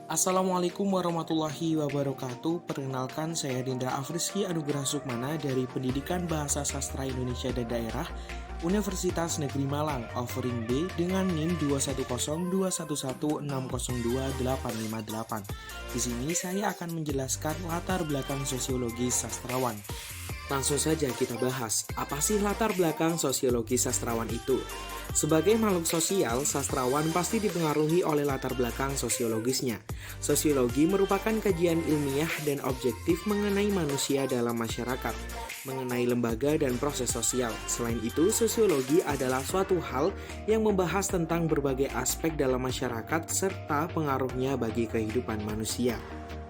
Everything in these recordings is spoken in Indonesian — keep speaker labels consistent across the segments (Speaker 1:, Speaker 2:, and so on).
Speaker 1: Assalamualaikum warahmatullahi wabarakatuh. Perkenalkan, saya Dinda Afriski Anugerah Sukmana dari Pendidikan Bahasa Sastra Indonesia dan Daerah Universitas Negeri Malang, offering B dengan NIM 2102116028858. Di sini saya akan menjelaskan latar belakang sosiologi sastrawan. Langsung saja kita bahas, apa sih latar belakang sosiologi sastrawan itu? Sebagai makhluk sosial, sastrawan pasti dipengaruhi oleh latar belakang sosiologisnya. Sosiologi merupakan kajian ilmiah dan objektif mengenai manusia dalam masyarakat, mengenai lembaga dan proses sosial. Selain itu, sosiologi adalah suatu hal yang membahas tentang berbagai aspek dalam masyarakat serta pengaruhnya bagi kehidupan manusia.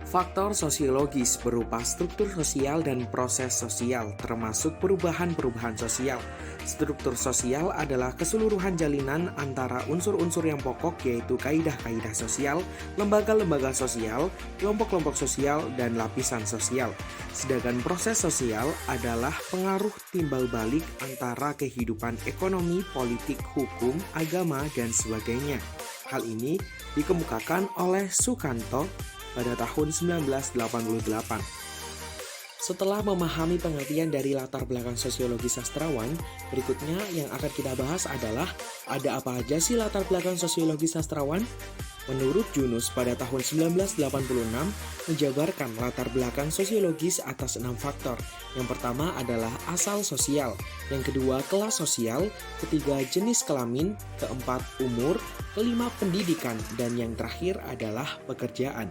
Speaker 1: Faktor sosiologis berupa struktur sosial dan proses sosial, termasuk perubahan-perubahan sosial. Struktur sosial adalah keseluruhan jalinan antara unsur-unsur yang pokok, yaitu kaidah-kaidah sosial, lembaga-lembaga sosial, kelompok-kelompok sosial, dan lapisan sosial. Sedangkan proses sosial adalah pengaruh timbal balik antara kehidupan ekonomi, politik, hukum, agama, dan sebagainya. Hal ini dikemukakan oleh Sukanto pada tahun 1988. Setelah memahami pengertian dari latar belakang sosiologi sastrawan, berikutnya yang akan kita bahas adalah ada apa aja sih latar belakang sosiologi sastrawan? Menurut Junus pada tahun 1986 menjabarkan latar belakang sosiologis atas 6 faktor. Yang pertama adalah asal sosial, yang kedua kelas sosial, ketiga jenis kelamin, keempat umur, kelima pendidikan, dan yang terakhir adalah pekerjaan.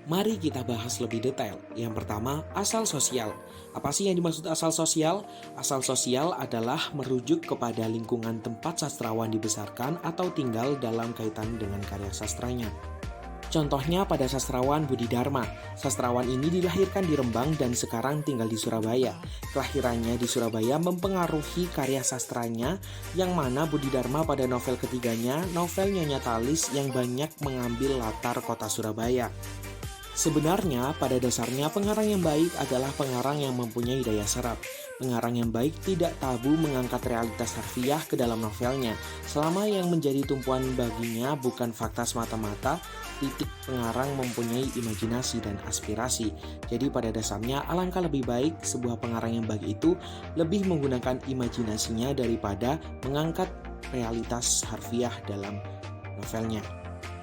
Speaker 1: Mari kita bahas lebih detail. Yang pertama, asal sosial. Apa sih yang dimaksud asal sosial? Asal sosial adalah merujuk kepada lingkungan tempat sastrawan dibesarkan atau tinggal dalam kaitan dengan karya sastranya. Contohnya pada sastrawan Budi Dharma. Sastrawan ini dilahirkan di Rembang dan sekarang tinggal di Surabaya. Kelahirannya di Surabaya mempengaruhi karya sastranya, yang mana Budi Dharma pada novel ketiganya, novel Nyonya Talis, yang banyak mengambil latar kota Surabaya. Sebenarnya, pada dasarnya pengarang yang baik adalah pengarang yang mempunyai daya serap. Pengarang yang baik tidak tabu mengangkat realitas harfiah ke dalam novelnya, selama yang menjadi tumpuan baginya bukan fakta semata-mata. Pengarang mempunyai imajinasi dan aspirasi. Jadi pada dasarnya alangkah lebih baik sebuah pengarang yang baik itu lebih menggunakan imajinasinya daripada mengangkat realitas harfiah dalam novelnya.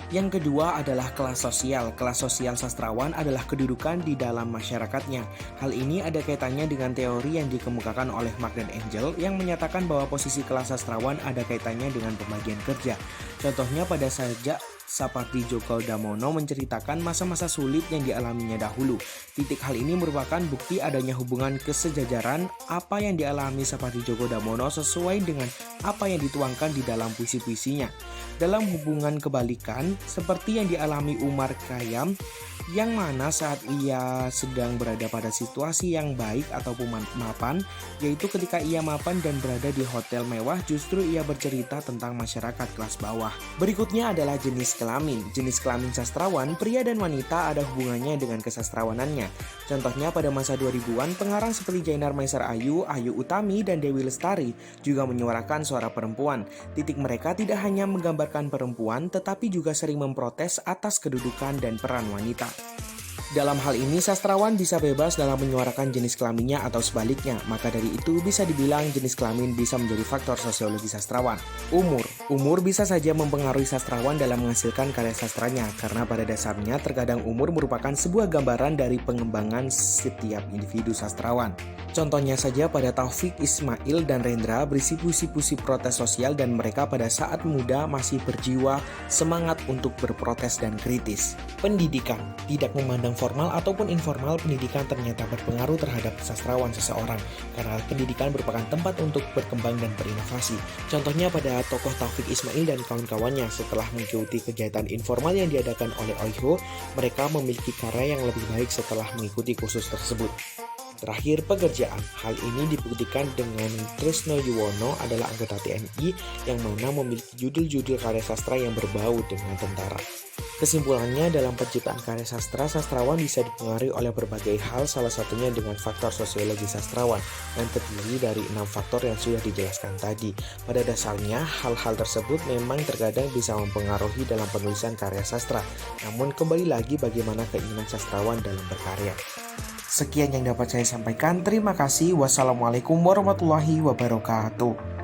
Speaker 1: Yang kedua adalah kelas sosial. Kelas sosial sastrawan adalah kedudukan di dalam masyarakatnya. Hal ini ada kaitannya dengan teori yang dikemukakan oleh Mark dan Angel yang menyatakan bahwa posisi kelas sastrawan ada kaitannya dengan pembagian kerja. Contohnya pada sajak Sapardi Djoko Damono menceritakan masa-masa sulit yang dialaminya dahulu. Hal ini merupakan bukti adanya hubungan kesejajaran apa yang dialami Sapardi Djoko Damono sesuai dengan apa yang dituangkan di dalam puisi-puisinya. Dalam hubungan kebalikan, seperti yang dialami Umar Khayyam, yang mana saat ia sedang berada pada situasi yang baik ataupun mapan, yaitu ketika ia mapan dan berada di hotel mewah, justru ia bercerita tentang masyarakat kelas bawah. Berikutnya adalah jenis kelamin. Jenis kelamin sastrawan, pria dan wanita ada hubungannya dengan kesastrawanannya. Contohnya pada masa 2000-an, pengarang seperti Jainar Maesar Ayu, Ayu Utami, dan Dewi Lestari juga menyuarakan suara perempuan. Mereka tidak hanya menggambarkan perempuan, tetapi juga sering memprotes atas kedudukan dan peran wanita. Dalam hal ini, sastrawan bisa bebas dalam menyuarakan jenis kelaminnya atau sebaliknya. Maka dari itu bisa dibilang jenis kelamin bisa menjadi faktor sosiologi sastrawan. Umur bisa saja mempengaruhi sastrawan dalam menghasilkan karya sastranya, karena pada dasarnya terkadang umur merupakan sebuah gambaran dari pengembangan setiap individu sastrawan. Contohnya saja pada Taufik Ismail dan Rendra berisi puisi-puisi protes sosial dan mereka pada saat muda masih berjiwa semangat untuk berprotes dan kritis. Pendidikan, tidak memandang formal ataupun informal, pendidikan ternyata berpengaruh terhadap sastrawan seseorang karena pendidikan merupakan tempat untuk berkembang dan berinovasi. Contohnya pada tokoh Taufik Ismail dan kawan-kawannya, setelah mengikuti kegiatan informal yang diadakan oleh Oiho, mereka memiliki karya yang lebih baik setelah mengikuti kursus tersebut. Terakhir, pekerjaan. Hal ini dibuktikan dengan Tresno Yuwono adalah anggota TNI yang mana memiliki judul-judul karya sastra yang berbau dengan tentara. Kesimpulannya, dalam penciptaan karya sastra, sastrawan bisa dipengaruhi oleh berbagai hal, salah satunya dengan faktor sosiologi sastrawan, yang terdiri dari 6 faktor yang sudah dijelaskan tadi. Pada dasarnya, hal-hal tersebut memang terkadang bisa mempengaruhi dalam penulisan karya sastra, namun kembali lagi bagaimana keinginan sastrawan dalam berkarya. Sekian yang dapat saya sampaikan, terima kasih. Wassalamualaikum warahmatullahi wabarakatuh.